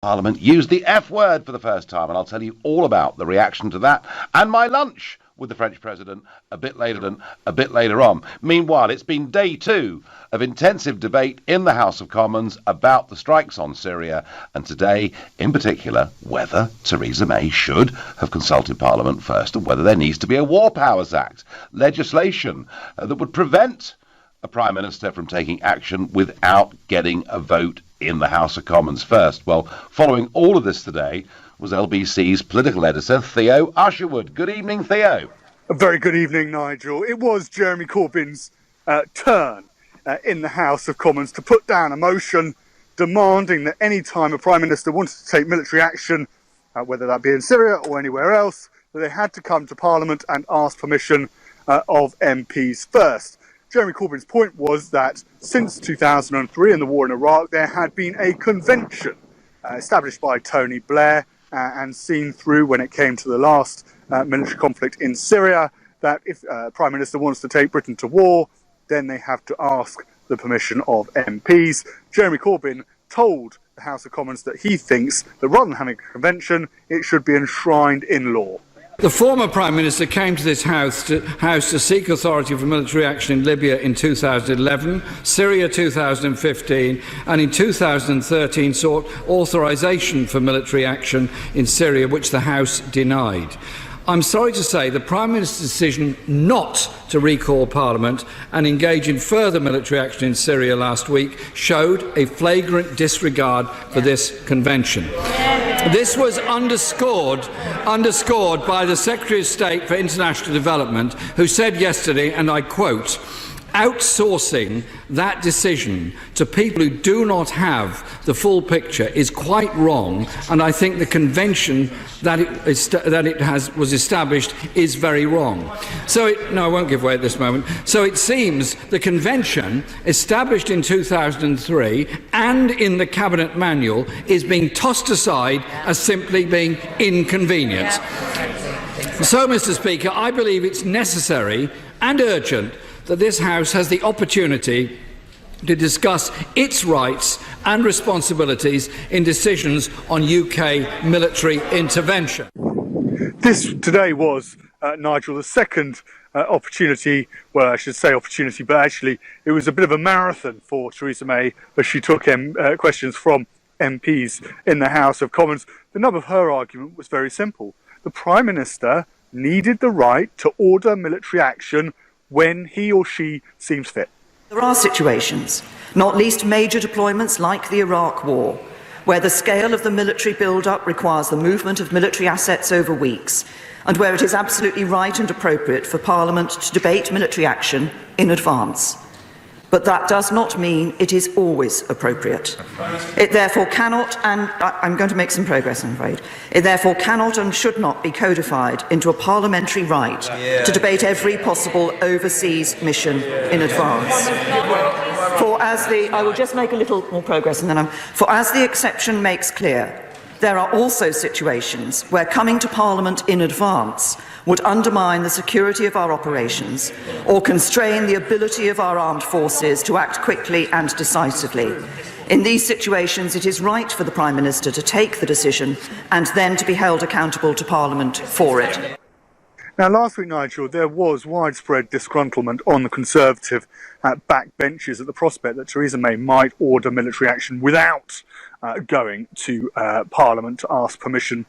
Parliament used the F word for the first time, and I'll tell you all about the reaction to that and my lunch with the French President a bit later on. Meanwhile, it's been day 2 of intensive debate in the House of Commons about the strikes on Syria, and today, in particular, whether Theresa May should have consulted Parliament first and whether there needs to be a War Powers Act, legislation that would prevent a Prime Minister from taking action without getting a vote in the House of Commons first. Well, following all of this today was LBC's political editor, Theo Usherwood. Good evening, Theo. A very good evening, Nigel. It was Jeremy Corbyn's turn in the House of Commons to put down a motion demanding that any time a Prime Minister wanted to take military action, whether that be in Syria or anywhere else, that they had to come to Parliament and ask permission of MPs first. Jeremy Corbyn's point was that since 2003 and the war in Iraq, there had been a convention established by Tony Blair and seen through when it came to the last military conflict in Syria, that if Prime Minister wants to take Britain to war, then they have to ask the permission of MPs. Jeremy Corbyn told the House of Commons that he thinks that rather than having a convention, it should be enshrined in law. The former Prime Minister came to this House to seek authority for military action in Libya in 2011, Syria 2015, and in 2013 sought authorisation for military action in Syria, which the House denied. I'm sorry to say the Prime Minister's decision not to recall Parliament and engage in further military action in Syria last week showed a flagrant disregard for this convention. This was underscored by the Secretary of State for International Development, who said yesterday, and I quote, "Outsourcing that decision to people who do not have the full picture is quite wrong, and I think the convention that it was established is very wrong." I won't give way at this moment. So it seems the convention established in 2003 and in the Cabinet Manual is being tossed aside as simply being inconvenient. So, Mr. Speaker, I believe it's necessary and urgent that this House has the opportunity to discuss its rights and responsibilities in decisions on UK military intervention. This today was, Nigel, the second opportunity, well, I should say opportunity, but actually it was a bit of a marathon for Theresa May as she took questions from MPs in the House of Commons. The nub of her argument was very simple. The Prime Minister needed the right to order military action when he or she seems fit. There are situations, not least major deployments like the Iraq War, where the scale of the military build-up requires the movement of military assets over weeks, and where it is absolutely right and appropriate for Parliament to debate military action in advance. But that does not mean it is always appropriate. It therefore cannot, and I'm going to make some progress, I'm afraid, it therefore cannot and should not be codified into a parliamentary right to debate every possible overseas mission in advance. I will just make a little more progress and then for as the exception makes clear, there are also situations where coming to Parliament in advance would undermine the security of our operations or constrain the ability of our armed forces to act quickly and decisively. In these situations, it is right for the Prime Minister to take the decision and then to be held accountable to Parliament for it. Now, last week, Nigel, there was widespread disgruntlement on the Conservative backbenches at the prospect that Theresa May might order military action without going to Parliament to ask permission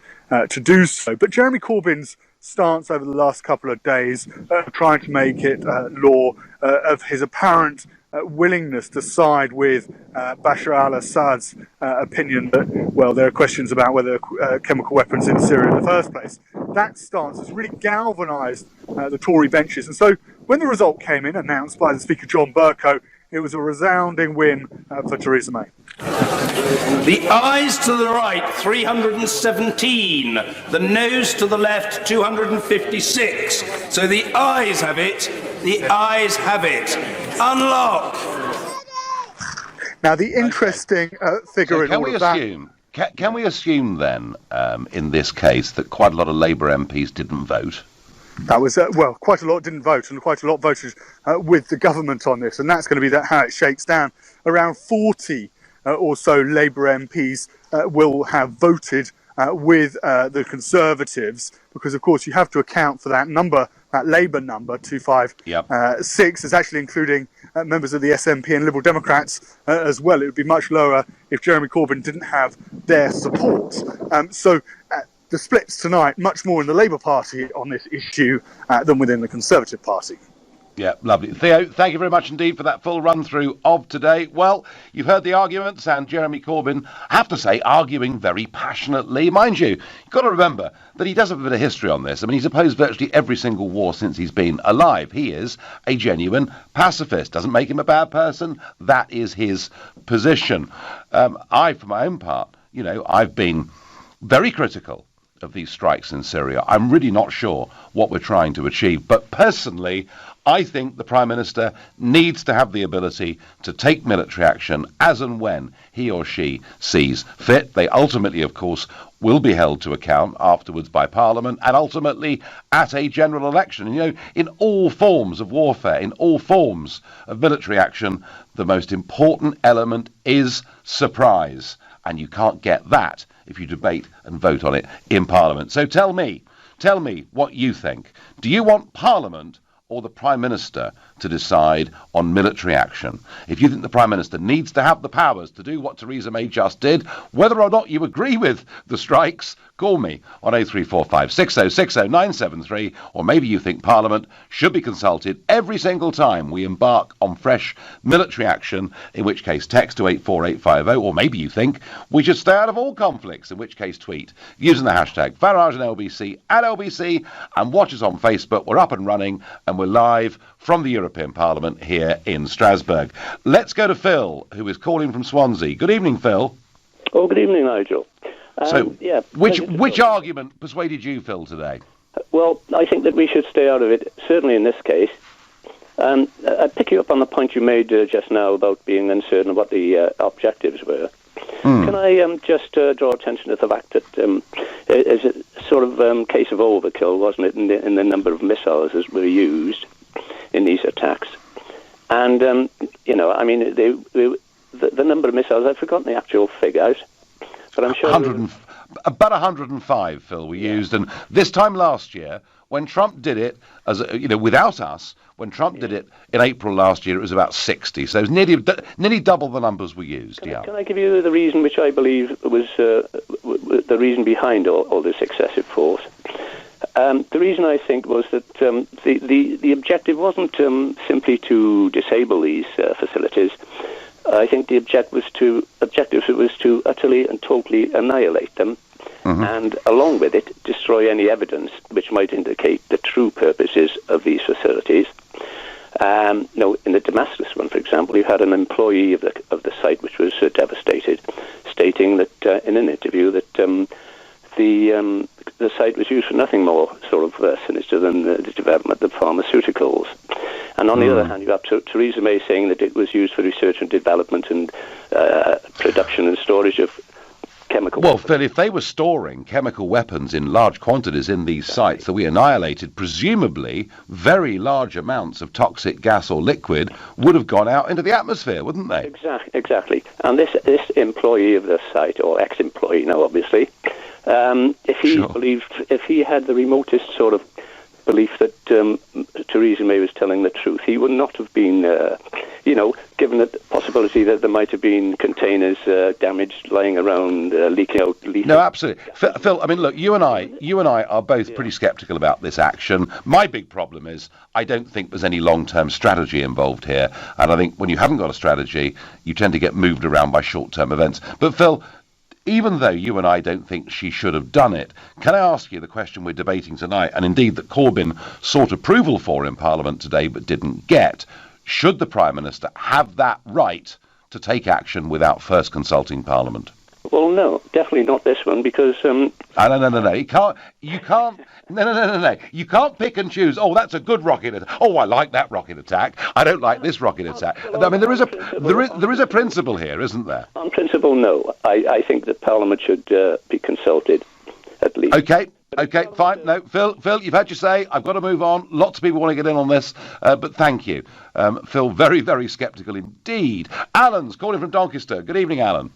to do so. But Jeremy Corbyn's stance over the last couple of days, trying to make it law, of his apparent willingness to side with Bashar al-Assad's opinion that, well, there are questions about whether chemical weapons in Syria in the first place. That stance has really galvanised the Tory benches. And so when the result came in, announced by the Speaker John Bercow, it was a resounding win for Theresa May. The ayes to the right, 317. The noes to the left, 256. So the ayes have it. The ayes have it. Unlock. Now, the interesting figure in all of that... Can we assume then, in this case, that quite a lot of Labour MPs didn't vote? That was, quite a lot didn't vote, and quite a lot voted with the government on this, and that's going to be how it shakes down. Around 40 or so Labour MPs will have voted with the Conservatives, because of course you have to account for that number, that Labour number 256, is actually including members of the SNP and Liberal Democrats as well. It would be much lower if Jeremy Corbyn didn't have their support. So the splits tonight much more in the Labour Party on this issue than within the Conservative Party. Yeah, lovely. Theo, thank you very much indeed for that full run-through of today. Well, you've heard the arguments, and Jeremy Corbyn, I have to say, arguing very passionately. Mind you, you've got to remember that he does have a bit of history on this. I mean, he's opposed virtually every single war since he's been alive. He is a genuine pacifist. Doesn't make him a bad person. That is his position. I, for my own part, I've been very critical of these strikes in Syria. I'm really not sure what we're trying to achieve. But personally, I think the Prime Minister needs to have the ability to take military action as and when he or she sees fit. They ultimately, of course, will be held to account afterwards by Parliament and ultimately at a general election. In all forms of warfare, in all forms of military action, the most important element is surprise. And you can't get that if you debate and vote on it in Parliament. So tell me what you think. Do you want Parliament or the Prime Minister to decide on military action? If you think the Prime Minister needs to have the powers to do what Theresa May just did, whether or not you agree with the strikes, call me on 0345 6060 973, or maybe you think Parliament should be consulted every single time we embark on fresh military action, in which case text to 84850, or maybe you think we should stay out of all conflicts, in which case tweet using the hashtag Farage and LBC at LBC, and watch us on Facebook. We're up and running, and we're live from the European Parliament here in Strasbourg. Let's go to Phil, who is calling from Swansea. Good evening, Phil. Oh, good evening, Nigel. Which argument persuaded you, Phil, today? Well, I think that we should stay out of it, certainly in this case. I'd pick you up on the point you made just now about being uncertain what the objectives were. Can I just draw attention to the fact that it's a sort of case of overkill, wasn't it, in the number of missiles that were used in these attacks? And, the number of missiles, I've forgotten the actual figures, but I'm sure... About 105, Phil, we used. And this time last year, when Trump did it, without us, when Trump did it in April last year, it was about 60. So it was nearly double the numbers we used. Can I give you the reason which I believe was the reason behind all this excessive force? The reason, I think, was that the objective wasn't simply to disable these facilities. I think the objective was to utterly and totally annihilate them, and along with it, destroy any evidence which might indicate the true purposes of these facilities. In the Damascus one, for example, you had an employee of the site which was devastated, stating that in an interview that the site was used for nothing more sort of sinister than the development of pharmaceuticals. And on the other hand, you have Theresa May saying that it was used for research and development and production and storage of chemical weapons. Phil, if they were storing chemical weapons in large quantities in these sites that we annihilated, presumably very large amounts of toxic gas or liquid would have gone out into the atmosphere, wouldn't they? Exactly. And this employee of the site, or ex-employee now, obviously, if he had the remotest sort of belief that Theresa May was telling the truth, he would not have been, given the possibility that there might have been containers damaged, lying around, leaking out. No, absolutely. Phil, I mean, look, you and I are both pretty sceptical about this action. My big problem is I don't think there's any long-term strategy involved here. And I think when you haven't got a strategy, you tend to get moved around by short-term events. But Phil, even though you and I don't think she should have done it, can I ask you the question we're debating tonight, and indeed that Corbyn sought approval for in Parliament today but didn't get? Should the Prime Minister have that right to take action without first consulting Parliament? Well, no, definitely not this one, because... No. You can't... No. You can't pick and choose. Oh, that's a good rocket attack. Oh, I like that rocket attack. I don't like this rocket attack. I mean, there is a principle here, isn't there? On principle, no. I think that Parliament should be consulted, at least. Okay. Okay, fine. No, Phil, you've had your say. I've got to move on. Lots of people want to get in on this, but thank you. Phil, very, very sceptical indeed. Alan's calling from Doncaster. Good evening, Alan.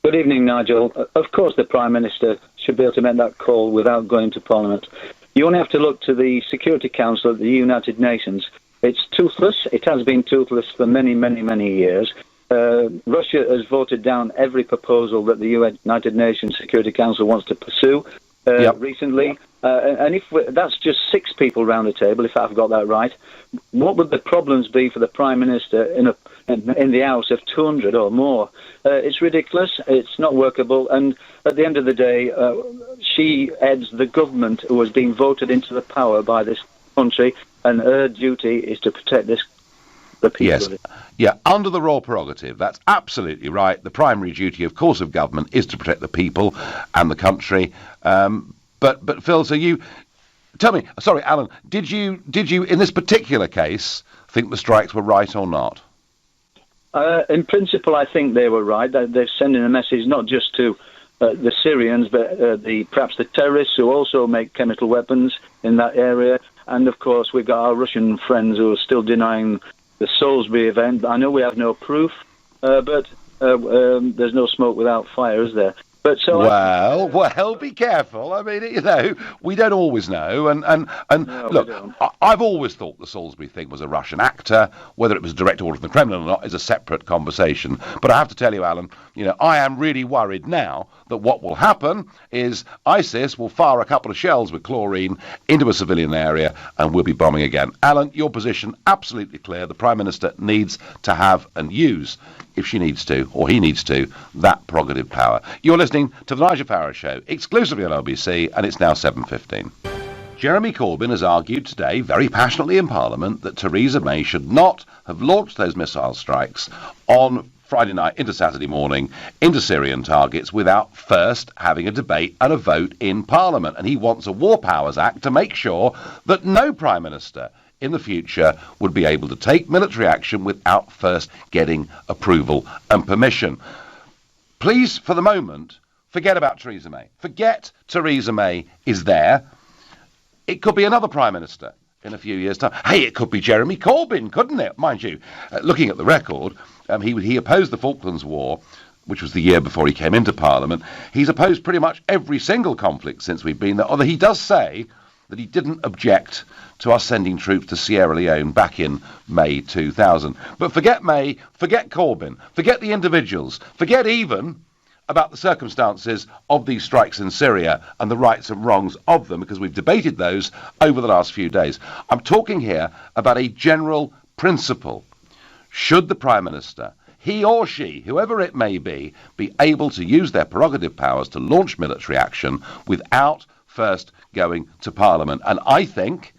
Good evening, Nigel. Of course, the Prime Minister should be able to make that call without going to Parliament. You only have to look to the Security Council of the United Nations. It's toothless. It has been toothless for many, many, many years. Russia has voted down every proposal that the United Nations Security Council wants to pursue recently. And if that's just 6 people round the table, if I've got that right, what would the problems be for the Prime Minister in the House of 200 or more? It's ridiculous. It's not workable. And at the end of the day, she heads the government who has been voted into the power by this country, and her duty is to protect the people. Yes. Yeah, under the royal prerogative, that's absolutely right. The primary duty, of course, of government is to protect the people and the country. But Phil, so you tell me, sorry, Alan, did you in this particular case think the strikes were right or not? In principle, I think they were right. They're sending a message not just to the Syrians, but perhaps the terrorists who also make chemical weapons in that area. And of course, we've got our Russian friends who are still denying the Salisbury event. I know we have no proof, but there's no smoke without fire, is there? But so well, be careful. I mean, we don't always know. And No, look, I've always thought the Salisbury thing was a Russian actor. Whether it was a direct order from the Kremlin or not is a separate conversation. But I have to tell you, Alan, I am really worried now that what will happen is ISIS will fire a couple of shells with chlorine into a civilian area and we'll be bombing again. Alan, your position absolutely clear. The Prime Minister needs to have and use, if she needs to, or he needs to, that prerogative power. You're listening to the Nigel Farage Show, exclusively on LBC, and it's now 7:15. Jeremy Corbyn has argued today, very passionately in Parliament, that Theresa May should not have launched those missile strikes on Friday night into Saturday morning into Syrian targets without first having a debate and a vote in Parliament. And he wants a War Powers Act to make sure that no Prime Minister in the future would be able to take military action without first getting approval and permission. Please, for the moment, forget about Theresa May. Forget Theresa May is there. It could be another Prime Minister in a few years' time. Hey, it could be Jeremy Corbyn, couldn't it? Mind you, looking at the record, he opposed the Falklands War, which was the year before he came into Parliament. He's opposed pretty much every single conflict since we've been there, although he does say that he didn't object to us sending troops to Sierra Leone back in May 2000. But forget May, forget Corbyn, forget the individuals, forget even about the circumstances of these strikes in Syria and the rights and wrongs of them, because we've debated those over the last few days. I'm talking here about a general principle. Should the Prime Minister, he or she, whoever it may be able to use their prerogative powers to launch military action without first going to Parliament? And I think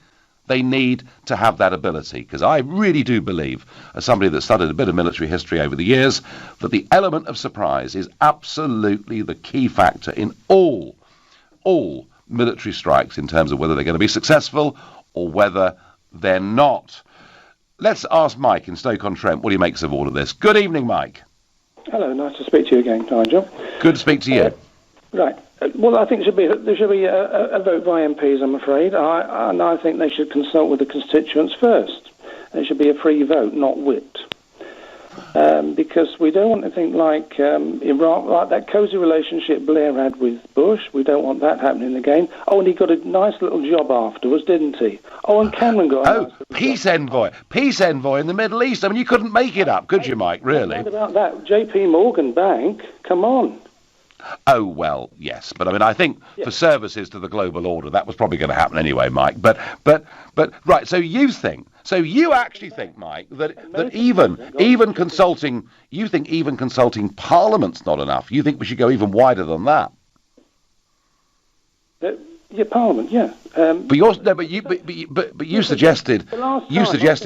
they need to have that ability, because I really do believe, as somebody that studied a bit of military history over the years, that the element of surprise is absolutely the key factor in all military strikes in terms of whether they're going to be successful or whether they're not. Let's ask Mike in Stoke-on-Trent what he makes of all of this. Good evening, Mike. Hello, nice to speak to you again, Nigel. Good to speak to you. Right. Well, I think there should be a vote by MPs, I'm afraid. And I think they should consult with the constituents first. There should be a free vote, not whipped. Because we don't want to think like Iraq, like that cosy relationship Blair had with Bush. We don't want that happening again. Oh, and he got a nice little job afterwards, didn't he? Oh, and Cameron got a nice peace envoy in the Middle East. I mean, you couldn't make it up, could you, Mike, really? What about that? JP Morgan Bank, come on. Oh, well, yes. But I mean, I think for services to the global order, that was probably going to happen anyway, Mike. But right, so you actually think, Mike, that even consulting Parliament's not enough. You think we should go even wider than that? Yeah, Parliament, yeah. But you suggested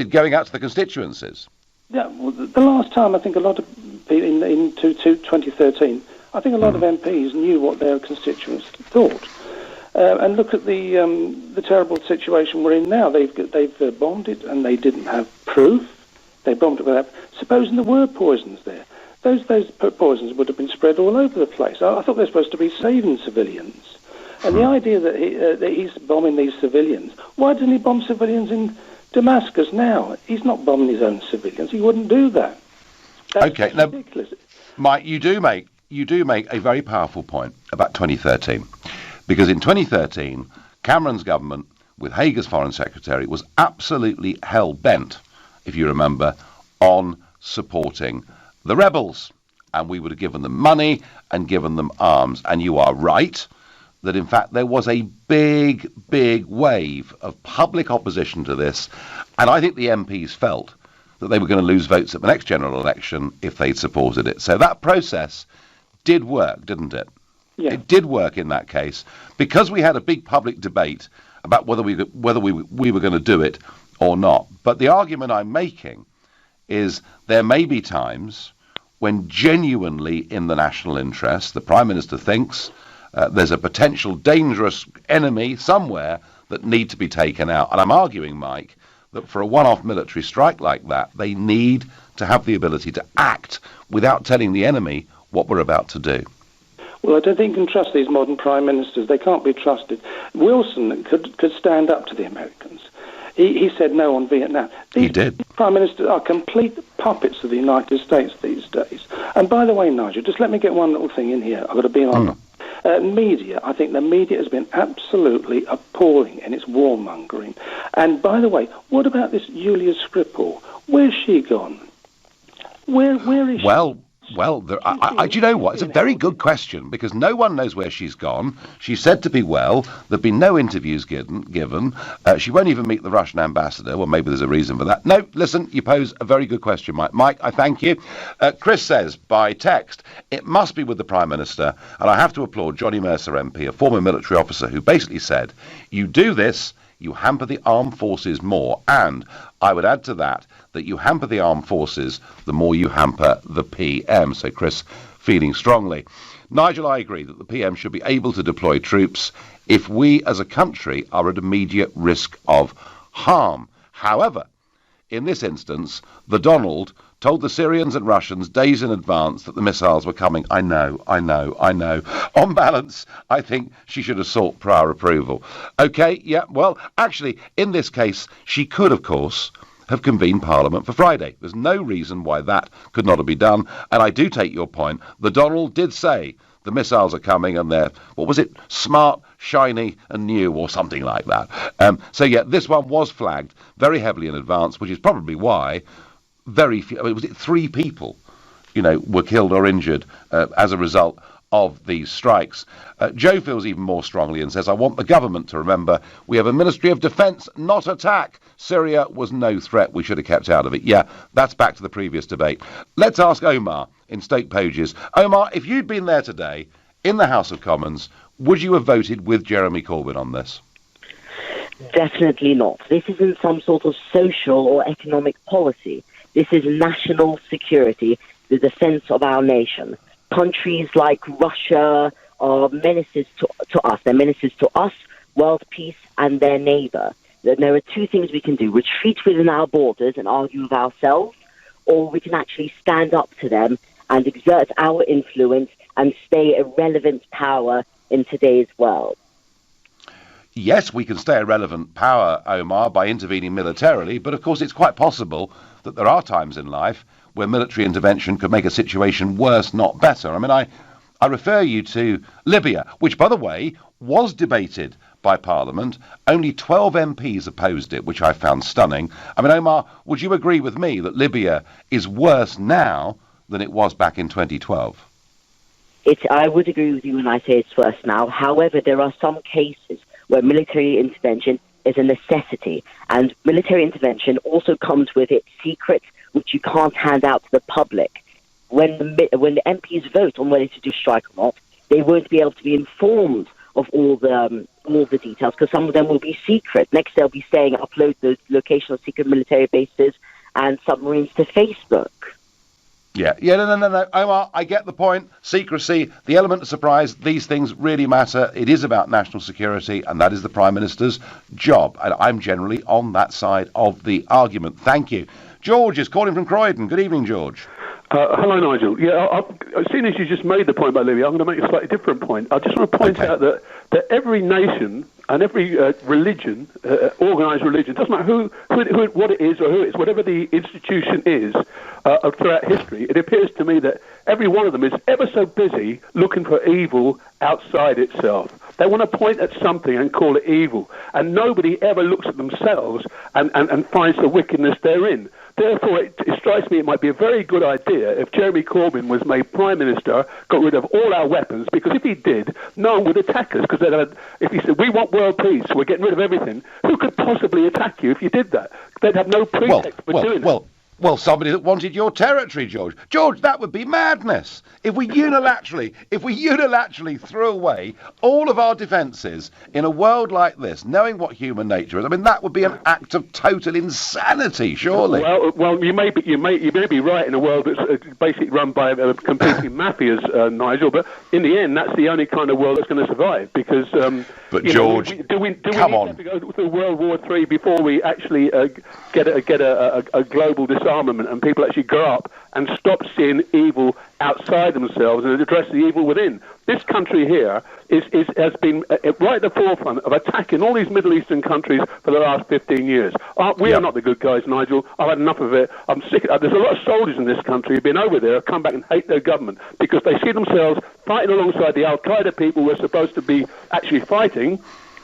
going out to the constituencies. Yeah, well, the last time I think a lot of people in 2013. I think a lot of MPs knew what their constituents thought. And look at the terrible situation we're in now. They've bombed it and they didn't have proof. They bombed it without. Supposing there were poisons there, those poisons would have been spread all over the place. I thought they're supposed to be saving civilians. And the idea that he's bombing these civilians, why doesn't he bomb civilians in Damascus now? He's not bombing his own civilians. He wouldn't do that. That's ridiculous. Mike, you do make a very powerful point about 2013, because in 2013, Cameron's government, with Haig as Foreign Secretary, was absolutely hell-bent, if you remember, on supporting the rebels. And we would have given them money and given them arms. And you are right that, in fact, there was a big, big wave of public opposition to this. And I think the MPs felt that they were going to lose votes at the next general election if they'd supported it. So that process did work, didn't it? Yeah. It did work in that case, because we had a big public debate about whether we were going to do it or not. But the argument I'm making is there may be times when genuinely in the national interest, the Prime Minister thinks there's a potential dangerous enemy somewhere that need to be taken out. And I'm arguing, Mike, that for a one-off military strike like that, they need to have the ability to act without telling the enemy what we're about to do. Well, I don't think you can trust these modern prime ministers. They can't be trusted. Wilson could stand up to the Americans. He said no on Vietnam. He did. Prime ministers are complete puppets of the United States these days. And by the way, Nigel, just let me get one little thing in here. I've got to be on. Media, I think the media has been absolutely appalling in its warmongering. And by the way, what about this Julia Skripal? Where's she gone? Where is she? Well, do you know what? It's a very good question, because no one knows where she's gone. She's said to be well. There've been no interviews given. She won't even meet the Russian ambassador. Well, maybe there's a reason for that. No, listen, you pose a very good question, Mike. Mike, I thank you. Chris says, by text, it must be with the Prime Minister, and I have to applaud Johnny Mercer MP, a former military officer, who basically said, you do this, you hamper the armed forces more. And I would add to that you hamper the armed forces, the more you hamper the PM. So Chris, feeling strongly. Nigel, I agree that the PM should be able to deploy troops if we as a country are at immediate risk of harm. However, in this instance, the Donald told the Syrians and Russians days in advance that the missiles were coming. I know. On balance, I think she should have sought prior approval. Okay, yeah, well, actually, in this case, she could, of course, have convened Parliament for Friday. There's no reason why that could not have been done. And I do take your point. The Donald did say the missiles are coming and they're, what was it, smart, shiny and new, or something like that. So, yeah, this one was flagged very heavily in advance, which is probably why very few, was it 3 people, were killed or injured as a result of these strikes. Joe feels even more strongly and says, I want the government to remember we have a Ministry of Defence, not attack. Syria was no threat. We should have kept out of it. Yeah, that's back to the previous debate. Let's ask Omar in Stoke Poges. Omar, if you'd been there today in the House of Commons, would you have voted with Jeremy Corbyn on this? Definitely not. This isn't some sort of social or economic policy. This is national security, the defence of our nation. Countries like Russia are menaces to us. They're menaces to us, world peace, and their neighbour. There are 2 things we can do. Retreat within our borders and argue with ourselves, or we can actually stand up to them and exert our influence and stay a relevant power in today's world. Yes, we can stay a relevant power, Omar, by intervening militarily, but of course it's quite possible that there are times in life where military intervention could make a situation worse, not better. I mean, I refer you to Libya, which, by the way, was debated by Parliament. Only 12 MPs opposed it, which I found stunning. I mean, Omar, would you agree with me that Libya is worse now than it was back in 2012? I would agree with you when I say it's worse now. However, there are some cases where military intervention is a necessity, and military intervention also comes with its secrets, which you can't hand out to the public. When the MPs vote on whether to do strike or not, they won't be able to be informed of all the details, because some of them will be secret. Next, they'll be saying upload the location of secret military bases and submarines to Facebook. Yeah, no. Omar, I get the point. Secrecy, the element of surprise, these things really matter. It is about national security, and that is the Prime Minister's job. And I'm generally on that side of the argument. Thank you. George is calling from Croydon. Good evening, George. Hello, Nigel. Yeah, as soon as you just made the point about Libya, I'm going to make a slightly different point. I just want to point out that every nation and every religion, organised religion, doesn't matter what it is or who it is, whatever the institution is throughout history, it appears to me that every one of them is ever so busy looking for evil outside itself. They want to point at something and call it evil, and nobody ever looks at themselves and finds the wickedness therein. Therefore, it strikes me it might be a very good idea if Jeremy Corbyn was made Prime Minister, got rid of all our weapons, because if he did, no one would attack us. Because if he said, we want world peace, we're getting rid of everything, who could possibly attack you if you did that? They'd have no pretext for doing it. Well, somebody that wanted your territory, George. George, that would be madness. If we unilaterally threw away all of our defences in a world like this, knowing what human nature is, I mean, that would be an act of total insanity, surely. Well, you may be right in a world that's basically run by competing mafias, Nigel. But in the end, that's the only kind of world that's going to survive. Because, but George, do we come on. have to go through World War III before we actually get a global disarmament and people actually grow up and stop seeing evil outside themselves and address the evil within? This country here has been right at the forefront of attacking all these Middle Eastern countries for the last 15 years. We are not the good guys, Nigel. I've had enough of it. I'm sick. There's a lot of soldiers in this country who've been over there, have come back and hate their government because they see themselves fighting alongside the Al-Qaeda people we're supposed to be actually fighting,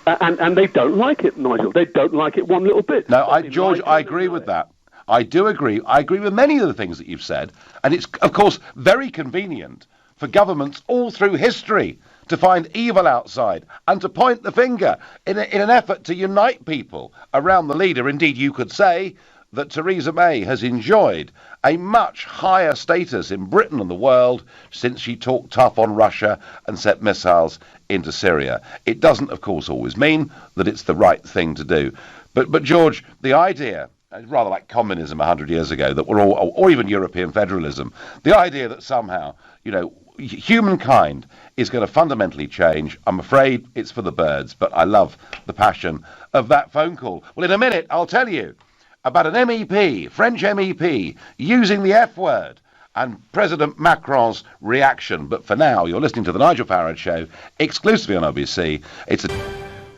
and they don't like it, Nigel. They don't like it one little bit. No, George, I agree with that. I do agree. I agree with many of the things that you've said. And it's, of course, very convenient for governments all through history to find evil outside and to point the finger in an effort to unite people around the leader. Indeed, you could say that Theresa May has enjoyed a much higher status in Britain and the world since she talked tough on Russia and sent missiles into Syria. It doesn't, of course, always mean that it's the right thing to do. But George, the idea, rather like communism 100 years ago, that we're all, or even European federalism, the idea that somehow, humankind is going to fundamentally change, I'm afraid it's for the birds. But I love the passion of that phone call. Well, in a minute, I'll tell you about an MEP, French MEP, using the F word and President Macron's reaction. But for now, you're listening to the Nigel Farage Show, exclusively on LBC.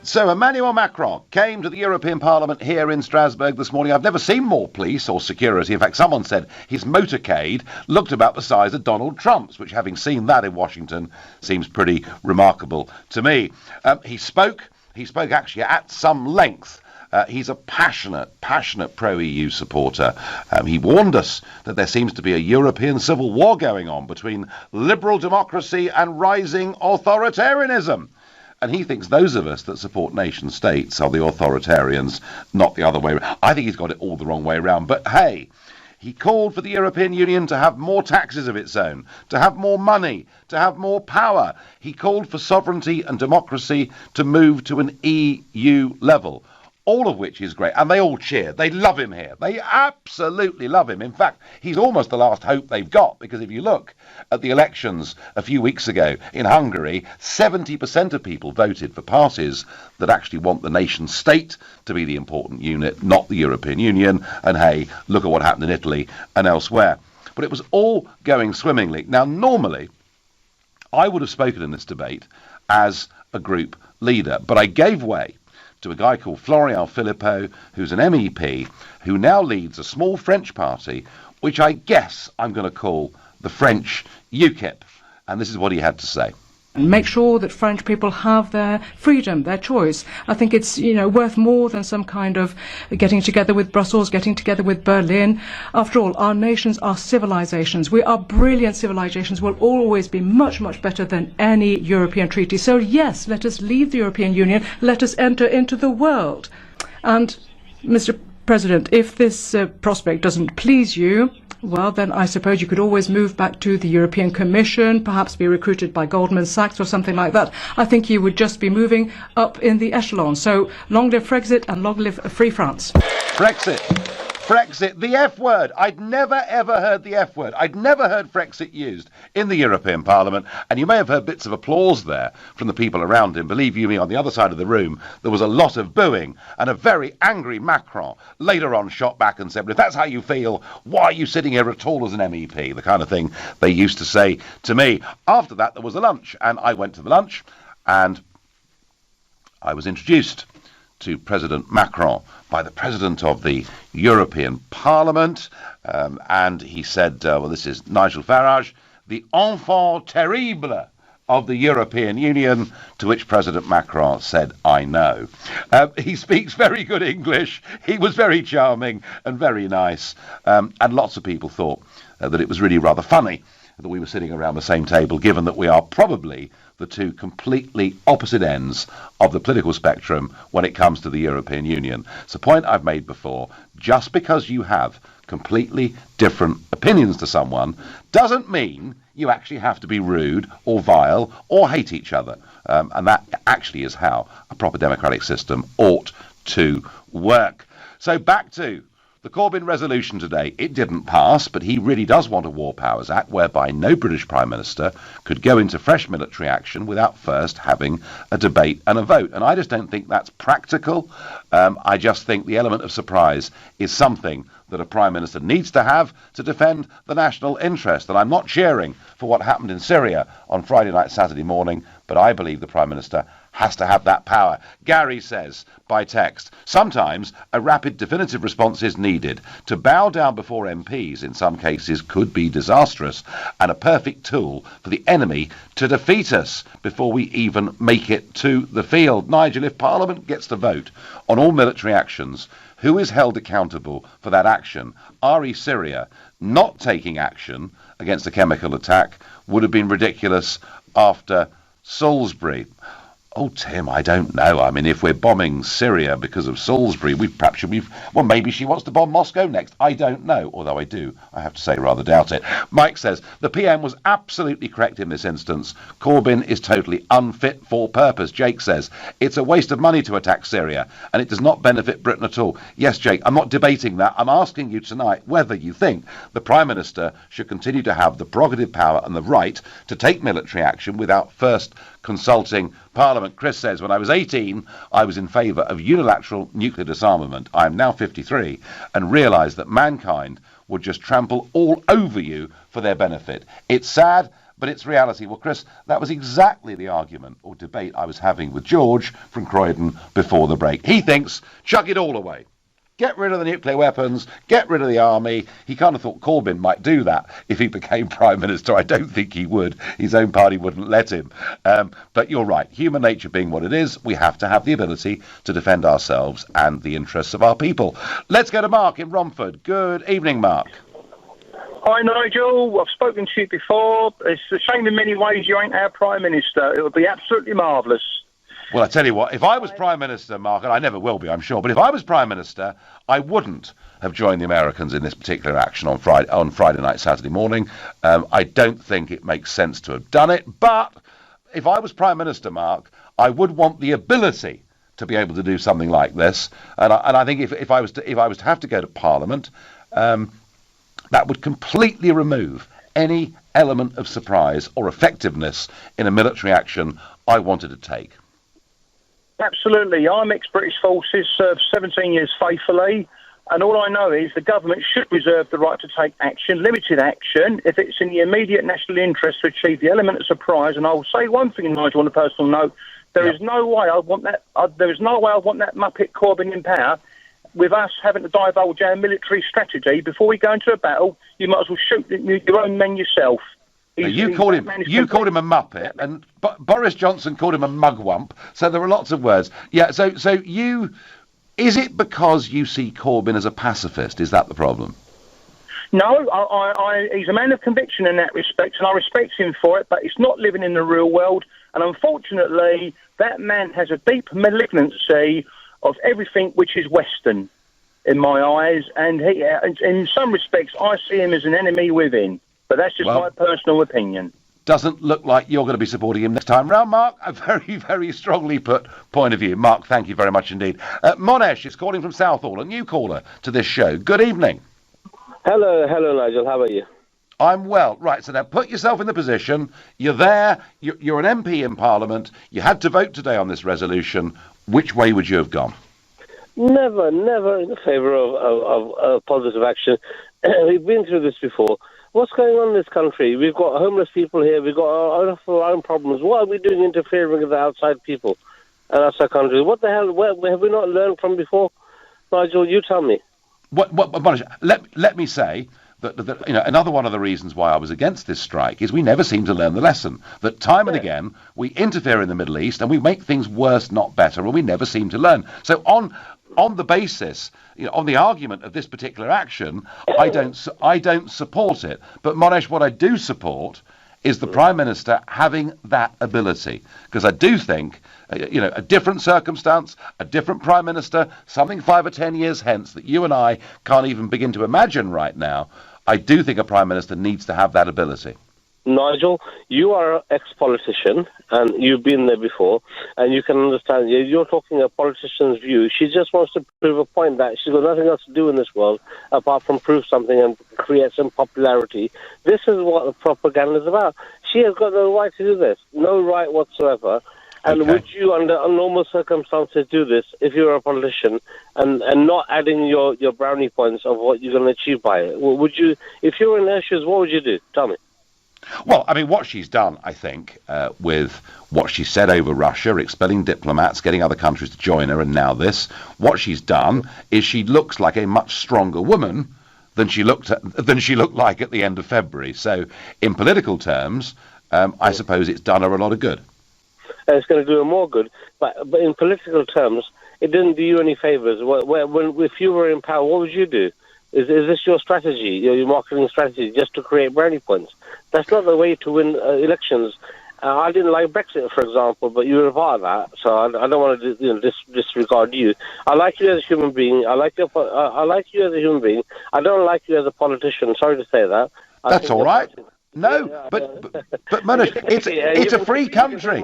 So Emmanuel Macron came to the European Parliament here in Strasbourg this morning. I've never seen more police or security. In fact, someone said his motorcade looked about the size of Donald Trump's, which, having seen that in Washington, seems pretty remarkable to me. He spoke actually at some length. He's a passionate pro-EU supporter. He warned us that there seems to be a European civil war going on between liberal democracy and rising authoritarianism. And he thinks those of us that support nation states are the authoritarians, not the other way around. I think he's got it all the wrong way around. But hey, he called for the European Union to have more taxes of its own, to have more money, to have more power. He called for sovereignty and democracy to move to an EU level. All of which is great. And they all cheer. They love him here. They absolutely love him. In fact, he's almost the last hope they've got, because if you look at the elections a few weeks ago in Hungary, 70% of people voted for parties that actually want the nation state to be the important unit, not the European Union. And hey, look at what happened in Italy and elsewhere. But it was all going swimmingly. Now, normally, I would have spoken in this debate as a group leader, but I gave way to a guy called Florian Philippot, who's an MEP, who now leads a small French party, which I guess I'm going to call the French UKIP. And this is what he had to say. Make sure that French people have their freedom, their choice. I think it's, worth more than some kind of getting together with Brussels, getting together with Berlin. After all, our nations are civilizations. We are brilliant civilizations. Will always be much, much better than any European treaty. So yes, let us leave the European Union. Let us enter into the world. And, Mr. President, if this prospect doesn't please you, well, then I suppose you could always move back to the European Commission, perhaps be recruited by Goldman Sachs or something like that. I think you would just be moving up in the echelon. So long live Frexit and long live Free France. Brexit. Frexit, the F word. I'd never, ever heard the F word. I'd never heard Frexit used in the European Parliament, and you may have heard bits of applause there from the people around him. Believe you me, on the other side of the room, there was a lot of booing, and a very angry Macron later on shot back and said, well, if that's how you feel, why are you sitting here at all as an MEP? The kind of thing they used to say to me. After that, there was a lunch, and I went to the lunch, and I was introduced to President Macron by the President of the European Parliament, and he said, well, this is Nigel Farage, the enfant terrible of the European Union, to which President Macron said, I know. He speaks very good English. He was very charming and very nice, and lots of people thought that it was really rather funny that we were sitting around the same table, given that we are probably the two completely opposite ends of the political spectrum when it comes to the European Union. It's a point I've made before. Just because you have completely different opinions to someone doesn't mean you actually have to be rude or vile or hate each other. And that actually is how a proper democratic system ought to work. So back to the Corbyn resolution today. It didn't pass, but he really does want a War Powers Act whereby no British Prime Minister could go into fresh military action without first having a debate and a vote. And I just don't think that's practical. I just think the element of surprise is something that a Prime Minister needs to have to defend the national interest. And I'm not cheering for what happened in Syria on Friday night, Saturday morning, but I believe the Prime Minister has to have that power. Gary says by text, sometimes a rapid definitive response is needed. To bow down before MPs in some cases could be disastrous and a perfect tool for the enemy to defeat us before we even make it to the field. Nigel, if Parliament gets to vote on all military actions, who is held accountable for that action? RE Syria not taking action against a chemical attack would have been ridiculous after Salisbury. Oh, Tim, I don't know. I mean, if we're bombing Syria because of Salisbury, maybe she wants to bomb Moscow next. I don't know, although I do, I have to say, rather doubt it. Mike says, the PM was absolutely correct in this instance. Corbyn is totally unfit for purpose. Jake says, it's a waste of money to attack Syria, and it does not benefit Britain at all. Yes, Jake, I'm not debating that. I'm asking you tonight whether you think the Prime Minister should continue to have the prerogative power and the right to take military action without first consulting Parliament. Chris says, when I was 18, I was in favour of unilateral nuclear disarmament. I am now 53 and realise that mankind would just trample all over you for their benefit. It's sad, but it's reality. Well, Chris, that was exactly the argument or debate I was having with George from Croydon before the break. He thinks, chuck it all away. Get rid of the nuclear weapons, get rid of the army. He kind of thought Corbyn might do that if he became Prime Minister. I don't think he would. His own party wouldn't let him. But you're right. Human nature being what it is, we have to have the ability to defend ourselves and the interests of our people. Let's go to Mark in Romford. Good evening, Mark. Hi, Nigel. I've spoken to you before. It's a shame in many ways you ain't our Prime Minister. It would be absolutely marvellous. Well, I tell you what, if I was Prime Minister, Mark, and I never will be, I'm sure, but if I was Prime Minister, I wouldn't have joined the Americans in this particular action on Friday night, Saturday morning. I don't think it makes sense to have done it, but if I was Prime Minister, Mark, I would want the ability to be able to do something like this, and I think if I was to have to go to Parliament, that would completely remove any element of surprise or effectiveness in a military action I wanted to take. Absolutely. I'm ex-British Forces, served 17 years faithfully, and all I know is the government should reserve the right to take action, limited action, if it's in the immediate national interest to achieve the element of surprise. And I'll say one thing, Nigel, on a personal note: there is no way I want that. There is no way I want that Muppet Corbyn in power. With us having to divulge our military strategy before we go into a battle, you might as well shoot your own men yourself. You called him a muppet, and Boris Johnson called him a mugwump. So there are lots of words. Yeah. So is it because you see Corbyn as a pacifist? Is that the problem? No, he's a man of conviction in that respect, and I respect him for it. But it's not living in the real world, and unfortunately, that man has a deep malignancy of everything which is Western, in my eyes. And in some respects, I see him as an enemy within. But that's just my personal opinion. doesn't look like you're going to be supporting him next time round. Mark, a very, very strongly put point of view. Mark, thank you very much indeed. Monesh is calling from Southall, a new caller to this show. Good evening. Hello, Nigel. How are you? I'm well. Right, so now put yourself in the position. You're there. You're an MP in Parliament. You had to vote today on this resolution. Which way would you have gone? Never in favour of positive action. We've been through this before. What's going on in this country? We've got homeless people here. We've got our own problems. What are we doing interfering with the outside people and outside countries? What the hell? Where have we not learned from before? Nigel, you tell me. Let me say that another one of the reasons why I was against this strike is we never seem to learn the lesson. That time and again we interfere in the Middle East and we make things worse, not better, and we never seem to learn. So on the basis, on the argument of this particular action, I don't support it. But Monesh, what I do support is the Prime Minister having that ability, because I do think, a different circumstance, a different Prime Minister, something 5 or 10 years hence that you and I can't even begin to imagine right now. I do think a Prime Minister needs to have that ability. Nigel, you are an ex-politician, and you've been there before, and you can understand, you're talking a politician's view. She just wants to prove a point that she's got nothing else to do in this world apart from prove something and create some popularity. This is what the propaganda is about. She has got no right to do this, no right whatsoever. And would you, under normal circumstances, do this if you're a politician and not adding your brownie points of what you're going to achieve by it? Would you, if you were in her shoes, what would you do? Tell me. Well, I mean, what she's done, I think, with what she said over Russia, expelling diplomats, getting other countries to join her, and now this, what she's done is she looks like a much stronger woman than she looked like at the end of February. So, in political terms, I suppose it's done her a lot of good. It's going to do her more good, but in political terms, it didn't do you any favours. If you were in power, what would you do? Is this your strategy, your marketing strategy, just to create brownie points? That's not the way to win elections. I didn't like Brexit, for example, but you were a part of that, so I don't want to disregard you. I like you as a human being. I like you as a human being. I don't like you as a politician. Sorry to say that. That's all right. No, but Manish, it's a free country.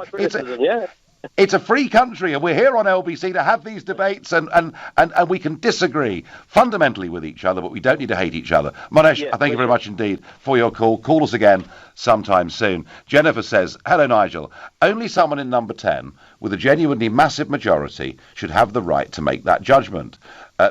It's a free country, and we're here on LBC to have these debates, and we can disagree fundamentally with each other, but we don't need to hate each other. Monesh, I thank you very much indeed for your call. Call us again sometime soon. Jennifer says, hello, Nigel. Only someone in number 10 with a genuinely massive majority should have the right to make that judgment,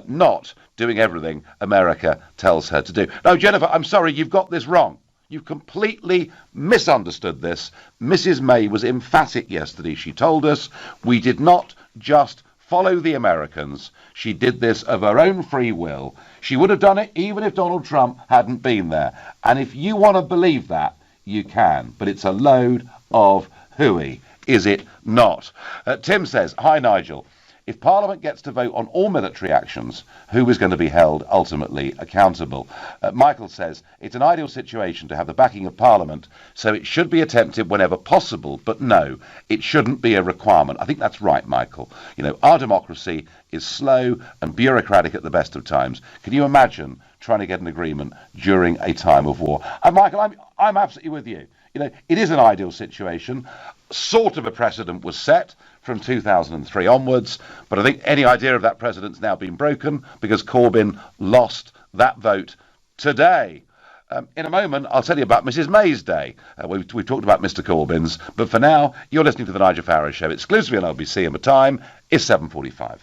not doing everything America tells her to do. No, Jennifer, I'm sorry, you've got this wrong. You've completely misunderstood this. Mrs. May was emphatic yesterday. She told us we did not just follow the Americans. She did this of her own free will. She would have done it even if Donald Trump hadn't been there. And if you want to believe that, you can. But it's a load of hooey, is it not? Tim says, hi, Nigel. If Parliament gets to vote on all military actions, who is going to be held ultimately accountable? Michael says, it's an ideal situation to have the backing of Parliament, so it should be attempted whenever possible, but no, it shouldn't be a requirement. I think that's right, Michael. Our democracy is slow and bureaucratic at the best of times. Can you imagine trying to get an agreement during a time of war? And Michael, I'm absolutely with you. It is an ideal situation. Sort of a precedent was set from 2003 onwards, but I think any idea of that precedent's now been broken because Corbyn lost that vote today. In a moment, I'll tell you about Mrs. May's day. We've talked about Mr. Corbyn's, but for now, you're listening to the Nigel Farage Show, exclusively on LBC, and the time is 7:45.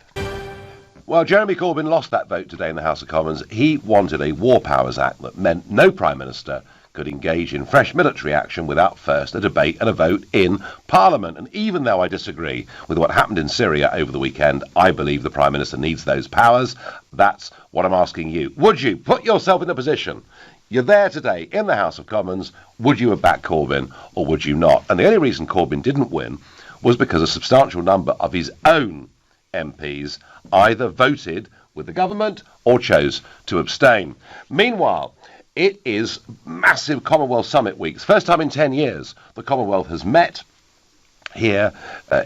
Well, Jeremy Corbyn lost that vote today in the House of Commons. He wanted a War Powers Act that meant no Prime Minister could engage in fresh military action without first a debate and a vote in Parliament. And even though I disagree with what happened in Syria over the weekend, I believe the Prime Minister needs those powers. That's what I'm asking you. Would you put yourself in the position? You're there today in the House of Commons. Would you have backed Corbyn or would you not? And the only reason Corbyn didn't win was because a substantial number of his own MPs either voted with the government or chose to abstain. Meanwhile, it is massive Commonwealth Summit weeks. First time in 10 years the Commonwealth has met here not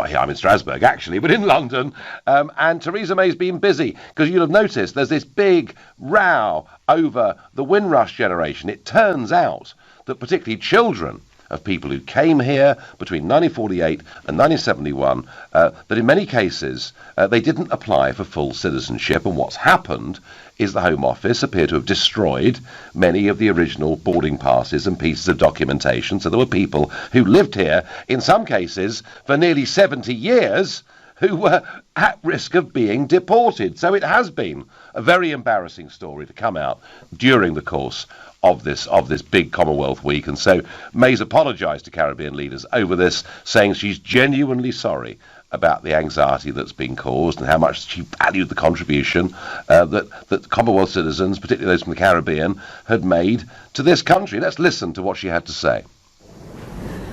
here, I'm in Strasbourg actually, but in London. And Theresa May's been busy because you'll have noticed there's this big row over the Windrush generation. It turns out that particularly children of people who came here between 1948 and 1971, that in many cases they didn't apply for full citizenship, and what's happened is the Home Office appear to have destroyed many of the original boarding passes and pieces of documentation. So there were people who lived here, in some cases, for nearly 70 years, who were at risk of being deported. So it has been a very embarrassing story to come out during the course of this big Commonwealth week. And so May's apologised to Caribbean leaders over this, saying she's genuinely sorry about the anxiety that's been caused and how much she valued the contribution that Commonwealth citizens, particularly those from the Caribbean, had made to this country. Let's listen to what she had to say.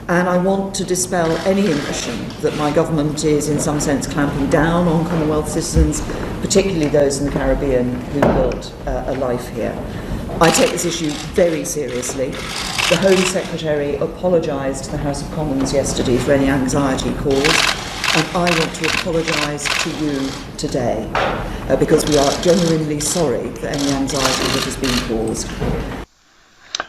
And I want to dispel any impression that my government is in some sense clamping down on Commonwealth citizens, particularly those in the Caribbean who built a life here. I take this issue very seriously. The Home Secretary apologised to the House of Commons yesterday for any anxiety caused, and I want to apologise to you today because we are genuinely sorry for any anxiety that has been caused.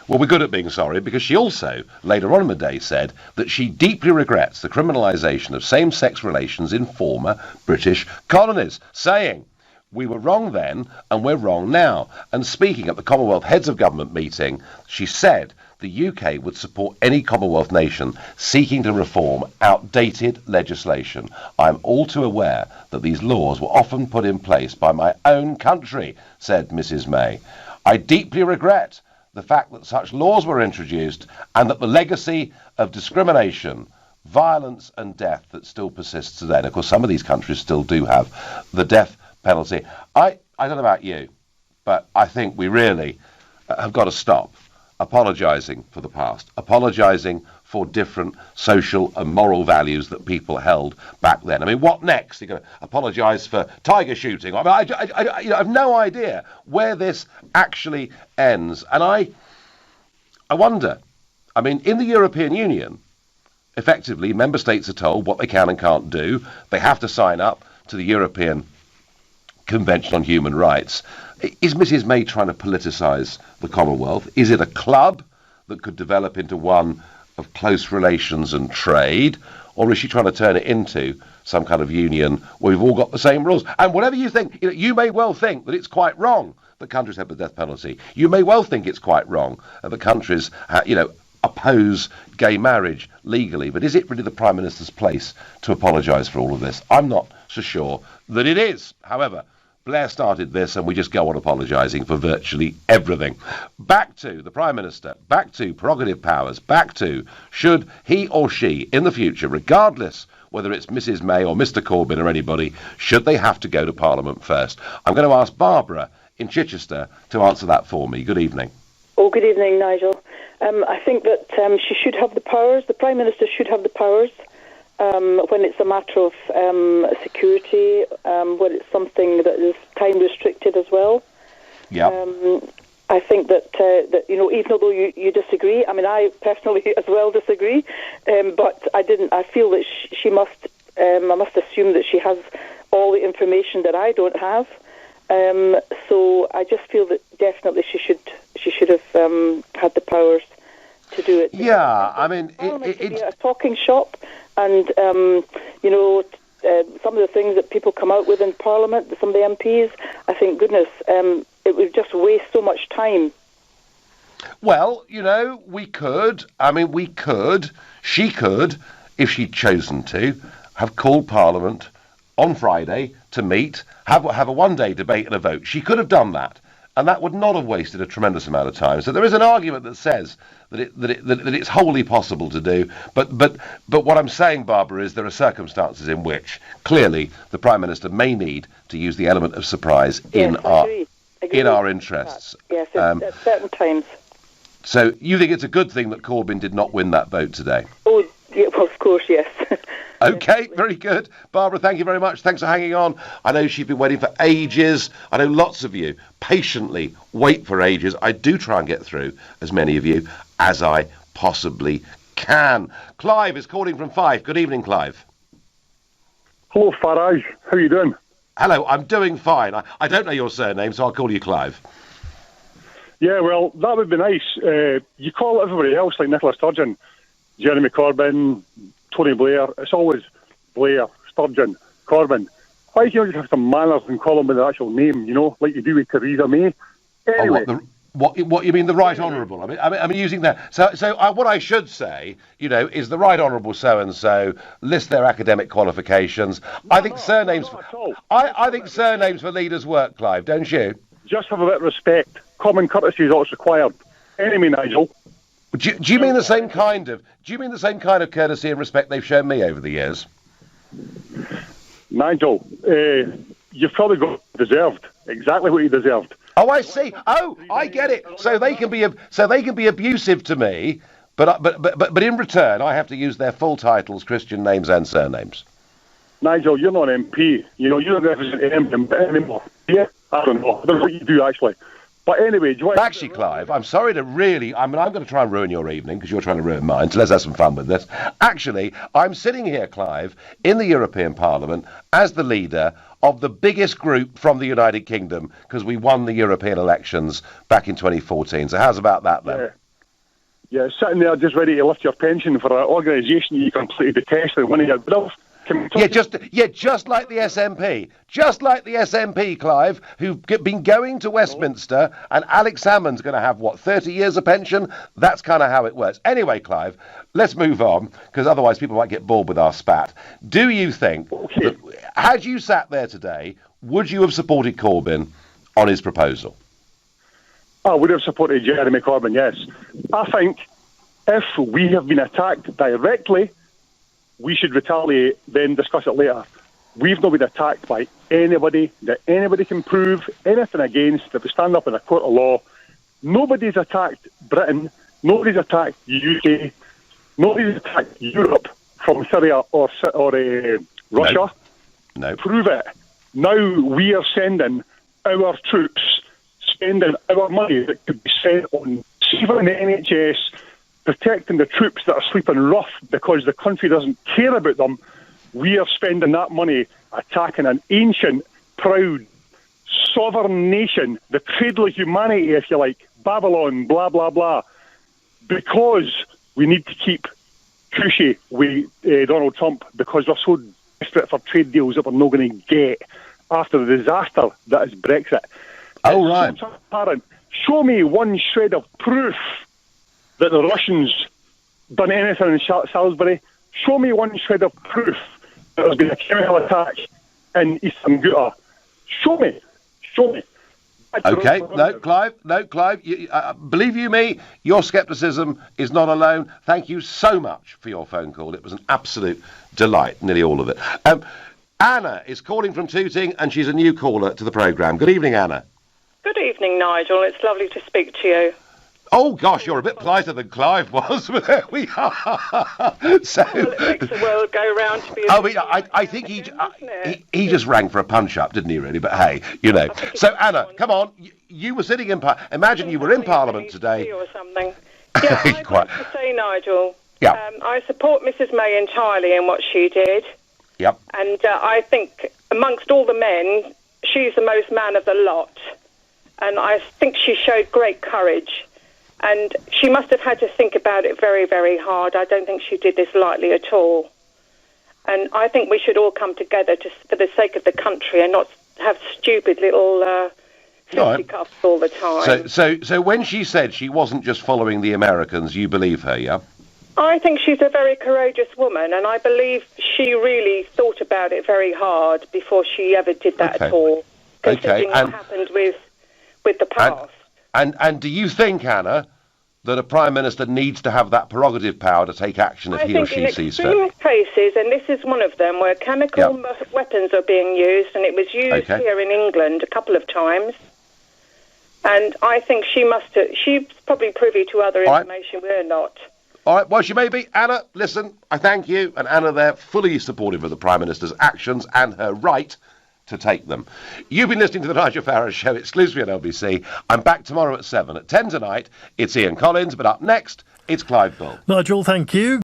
Well, we're good at being sorry, because she also, later on in the day, said that she deeply regrets the criminalisation of same-sex relations in former British colonies, saying, "We were wrong then, and we're wrong now." And speaking at the Commonwealth Heads of Government meeting, she said the UK would support any Commonwealth nation seeking to reform outdated legislation. "I'm all too aware that these laws were often put in place by my own country," said Mrs May. "I deeply regret the fact that such laws were introduced and that the legacy of discrimination, violence and death that still persists today." And of course, some of these countries still do have the death penalty. I don't know about you, but I think we really have got to stop apologising for the past, apologising for different social and moral values that people held back then. I mean, what next? You're going to apologise for tiger shooting? I mean, I have no idea where this actually ends. And I wonder, I mean, in the European Union, effectively, member states are told what they can and can't do. They have to sign up to the European Convention on Human Rights. Is Mrs May trying to politicise the Commonwealth? Is it a club that could develop into one of close relations and trade? Or is she trying to turn it into some kind of union where we've all got the same rules? And whatever you think, you may well think that it's quite wrong that countries have the death penalty. You may well think it's quite wrong that countries, oppose gay marriage legally. But is it really the Prime Minister's place to apologise for all of this? I'm not so sure that it is. However, Blair started this, and we just go on apologising for virtually everything. Back to the Prime Minister, back to prerogative powers, back to should he or she, in the future, regardless whether it's Mrs May or Mr Corbyn or anybody, should they have to go to Parliament first? I'm going to ask Barbara in Chichester to answer that for me. Good evening. Oh, good evening, Nigel. I think that she should have the powers, the Prime Minister should have the powers. When it's a matter of security, when it's something that is time restricted as well. Yeah. I think that even though you disagree, I mean, I personally as well disagree, but I feel that she must. I must assume that she has all the information that I don't have. So I just feel that definitely she should have had the powers to do it. Yeah, I mean, it's a talking shop. And, some of the things that people come out with in Parliament, some of the MPs, I think, goodness, it would just waste so much time. Well, we could, she could, if she'd chosen to, have called Parliament on Friday to meet, have a one-day debate and a vote. She could have done that. And that would not have wasted a tremendous amount of time. So there is an argument that says that it's wholly possible to do. But what I'm saying, Barbara, is there are circumstances in which clearly the Prime Minister may need to use the element of surprise in our interests. Yes, at certain times. So you think it's a good thing that Corbyn did not win that vote today? Oh, yeah, well, of course, yes. Okay, very good. Barbara, thank you very much. Thanks for hanging on. I know she's been waiting for ages. I know lots of you patiently wait for ages. I do try and get through as many of you as I possibly can. Clive is calling from Fife. Good evening, Clive. Hello, Farage. How are you doing? Hello, I'm doing fine. I don't know your surname, so I'll call you Clive. Yeah, well, that would be nice. You call everybody else like Nicola Sturgeon, Jeremy Corbyn, Tony Blair. It's always Blair, Sturgeon, Corbyn. Why can't you just have some manners and call them by their actual name, like you do with Theresa May? Anyway. What you mean, the Right Honourable? I mean, using that. So what I should say, is the Right Honourable so and so list their academic qualifications. I think surnames for leaders work, Clive, don't you? Just have a bit of respect. Common courtesy is what's required. Anyway, Nigel. Do you mean the same kind of courtesy and respect they've shown me over the years? Nigel, you've probably got deserved exactly what you deserved. Oh, I see. Oh, I get it. So they can be abusive to me, but in return, I have to use their full titles, Christian names, and surnames. Nigel, you're not an MP. You don't represent anything anymore. Yeah, I don't know. I don't know what you do actually. But anyway, do you want actually, Clive, I'm sorry to really... I'm going to try and ruin your evening because you're trying to ruin mine, so let's have some fun with this. Actually, I'm sitting here, Clive, in the European Parliament as the leader of the biggest group from the United Kingdom because we won the European elections back in 2014. So how's about that, then? Yeah, sitting there just ready to lift your pension for an organisation you completely detest and winning your bills. Just like the SNP. Just like the SNP, Clive, who've been going to Westminster, and Alex Salmond's going to have, 30 years of pension? That's kind of how it works. Anyway, Clive, let's move on, because otherwise people might get bored with our spat. Do you think, that, had you sat there today, would you have supported Corbyn on his proposal? I would have supported Jeremy Corbyn, yes. I think if we have been attacked directly, we should retaliate, then discuss it later. We've not been attacked by anybody that anybody can prove anything against, that we stand up in a court of law. Nobody's attacked Britain, nobody's attacked the UK, nobody's attacked Europe from Syria or Russia. No. Prove it. Now we are sending our troops, spending our money that could be spent on saving the NHS, protecting the troops that are sleeping rough because the country doesn't care about them. We are spending that money attacking an ancient, proud, sovereign nation, the cradle of humanity, if you like, Babylon, blah, blah, blah, because we need to keep cushy with Donald Trump because we're so desperate for trade deals that we're not going to get after the disaster that is Brexit. Oh, right. So apparent. Show me one shred of proof that the Russians done anything in Salisbury. Show me one shred of proof that there's been a chemical attack in Eastern Ghouta. Show me. Okay, no, Clive, believe you me, your scepticism is not alone. Thank you so much for your phone call. It was an absolute delight, nearly all of it. Anna is calling from Tooting, and she's a new caller to the programme. Good evening, Anna. Good evening, Nigel. It's lovely to speak to you. Oh, gosh, you're a bit politer than Clive was, but there we are. So, well, it makes the world go round to be... I think he just rang for a punch-up, didn't he, really? But hey, So, Anna, come on. You were sitting in... Imagine you were in Parliament today. Or something. Yeah, I'd like to say, Nigel, I support Mrs May entirely in what she did. Yep. And I think, amongst all the men, she's the most man of the lot. And I think she showed great courage. And she must have had to think about it very, very hard. I don't think she did this lightly at all. And I think we should all come together for the sake of the country and not have stupid little fisticuffs all the time. So when she said she wasn't just following the Americans, you believe her, yeah? I think she's a very courageous woman, and I believe she really thought about it very hard before she ever did that at all. Considering what happened with the past. And do you think, Anna, that a Prime Minister needs to have that prerogative power to take action if he or she sees fit? I think in extreme cases, and this is one of them, where chemical weapons are being used, and it was used here in England a couple of times, and I think she's probably privy to other information we're not. All right, well, she may be. Anna, listen, I thank you, and Anna there, fully supportive of the Prime Minister's actions and her right to take them. You've been listening to the Nigel Farage Show, exclusively on LBC. I'm back tomorrow at 7. At 10 tonight, it's Ian Collins, but up next, it's Clive Bull. Nigel, thank you.